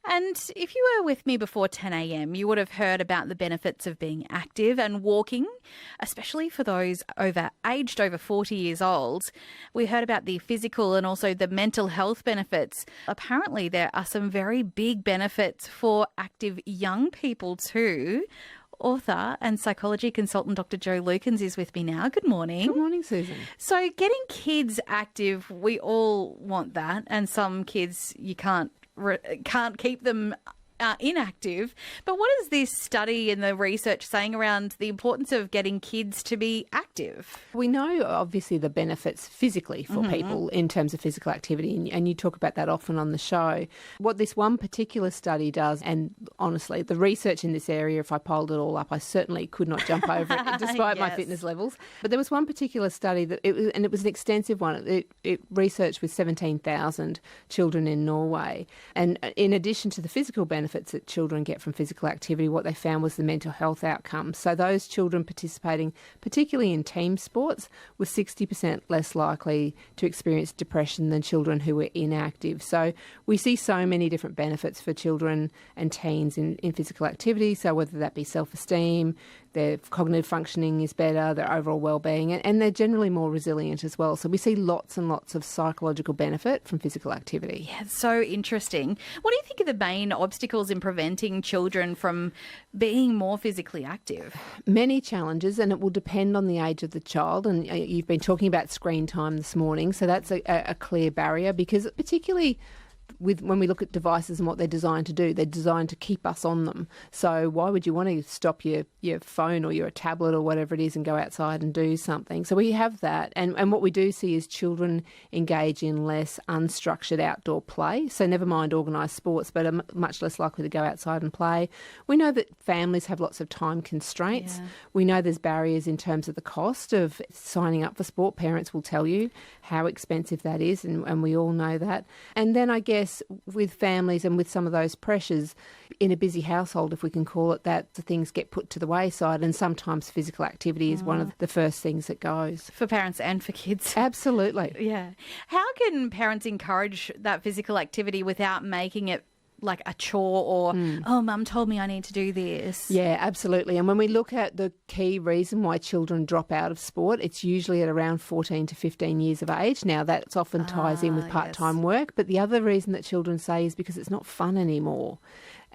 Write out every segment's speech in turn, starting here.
And if you were with me before 10 a.m, you would have heard about the benefits of being active and walking, especially for those aged over 40 years old. We heard about the physical and also the mental health benefits. Apparently, there are some very big benefits for active young people too. Author and psychology consultant Dr. Jo Lukens is with me now. Good morning. Good morning, Susan. So getting kids active, we all want that, and some kids you can't keep them inactive. But what is this study and the research saying around the importance of getting kids to be active? We know, obviously, the benefits physically for people in terms of physical activity, and you talk about that often on the show. What this one particular study does, and honestly, the research in this area, if I polled it all up, I certainly could not jump over it despite my fitness levels. But there was one particular study, and it was an extensive one. It researched with 17,000 children in Norway. And in addition to the physical benefits that children get from physical activity, what they found was the mental health outcomes. So those children participating, particularly in team sports, were 60% less likely to experience depression than children who were inactive. So we see so many different benefits for children and teens in physical activity. So whether that be self-esteem, their cognitive functioning is better, their overall well-being, and they're generally more resilient as well. So we see lots and lots of psychological benefit from physical activity. Yeah, it's so interesting. What do you think are the main obstacles in preventing children from being more physically active? Many challenges, and it will depend on the age of the child. And you've been talking about screen time this morning, so that's a clear barrier, because particularly when we look at devices and what they're designed to do, they're designed to keep us on them. So why would you want to stop your phone or your tablet or whatever it is and go outside and do something? So we have that. And what we do see is children engage in less unstructured outdoor play. So never mind organised sports, but are much less likely to go outside and play. We know that families have lots of time constraints. Yeah. We know there's barriers in terms of the cost of signing up for sport. Parents will tell you how expensive that is, and we all know that. And then I guess with families and with some of those pressures in a busy household, if we can call it that, the things get put to the wayside, and sometimes physical activity is one of the first things that goes. For parents and for kids. Absolutely. Yeah. How can parents encourage that physical activity without making it like a chore or, oh, mum told me I need to do this? Yeah, absolutely. And when we look at the key reason why children drop out of sport, it's usually at around 14 to 15 years of age. Now, that often ties in with part-time work, but the other reason that children say is because it's not fun anymore.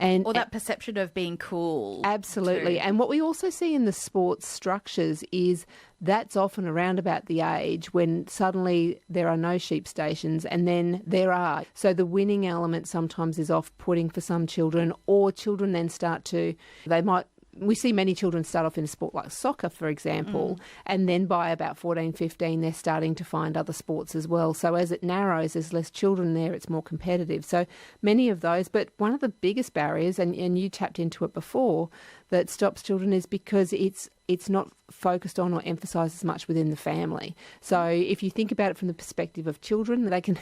Or that perception of being cool. Absolutely. Too. And what we also see in the sports structures is that's often around about the age when suddenly there are no sheep stations, and then there are. So the winning element sometimes is off-putting for some children, or children then we see many children start off in a sport like soccer, for example, and then by about 14, 15, they're starting to find other sports as well. So as it narrows, there's less children there, it's more competitive. So many of those, but one of the biggest barriers, and you tapped into it before, that stops children is because it's not focused on or emphasised as much within the family. So if you think about it from the perspective of children, they can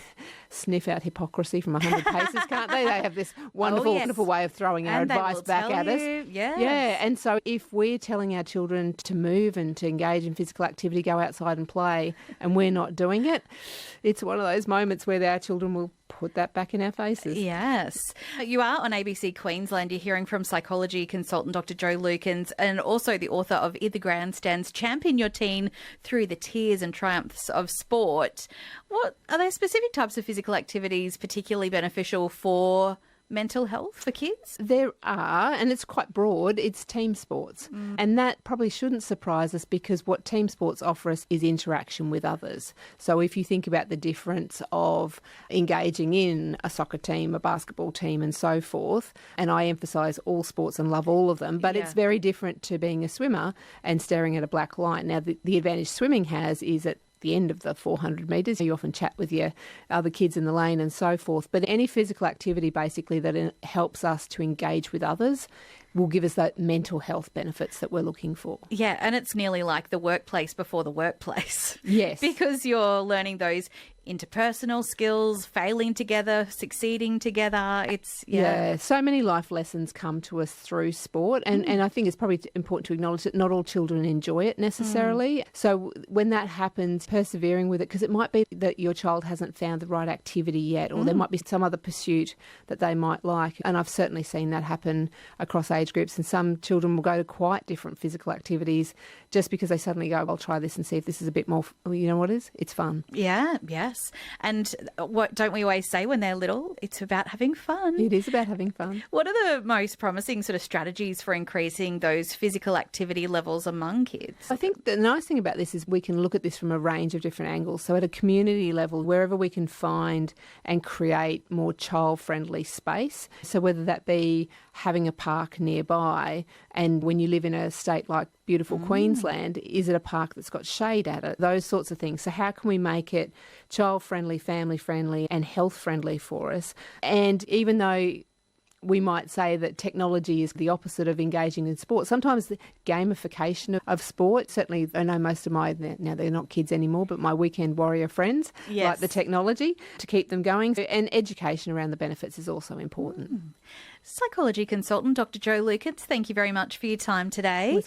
sniff out hypocrisy from 100 paces, can't they? They have this wonderful way of throwing our advice back at us. Yes. Yeah, and so if we're telling our children to move and to engage in physical activity, go outside and play, and we're not doing it, it's one of those moments where our children will put that back in our faces. Yes. You are on ABC Queensland. You're hearing from psychology consultant Dr. Jo Lukens, and also the author of In the Grandstands, Champion Your Teen Through the Tears and Triumphs of Sport. What are there specific types of physical activities particularly beneficial for mental health for kids? There are, and it's quite broad. It's team sports. And that probably shouldn't surprise us, because what team sports offer us is interaction with others. So if you think about the difference of engaging in a soccer team, a basketball team and so forth, and I emphasise all sports and love all of them, but it's very different to being a swimmer and staring at a black line. Now, the advantage swimming has is that the end of the 400 metres, you often chat with your other kids in the lane and so forth. But any physical activity basically that helps us to engage with others will give us that mental health benefits that we're looking for. Yeah, and it's nearly like the workplace before the workplace. Yes. Because you're learning those interpersonal skills, failing together, succeeding together. Yeah, so many life lessons come to us through sport. And I think it's probably important to acknowledge that not all children enjoy it necessarily. So when that happens, persevering with it, because it might be that your child hasn't found the right activity yet, or there might be some other pursuit that they might like. And I've certainly seen that happen across age groups. And some children will go to quite different physical activities just because they suddenly go, I'll try this and see if this is a bit more, you know what it is? It's fun. Yeah, yes. And what don't we always say when they're little? It's about having fun. It is about having fun. What are the most promising sort of strategies for increasing those physical activity levels among kids? I think the nice thing about this is we can look at this from a range of different angles. So at a community level, wherever we can find and create more child-friendly space. So whether that be having a park nearby, and when you live in a state like beautiful Queensland, is it a park that's got shade at it? Those sorts of things. So how can we make it child-friendly, family-friendly and health-friendly for us? And even though we might say that technology is the opposite of engaging in sport, sometimes the gamification of sport, certainly I know most of now they're not kids anymore, but my weekend warrior friends like the technology to keep them going. And education around the benefits is also important. Psychology consultant Dr. Jo Lukens, thank you very much for your time today.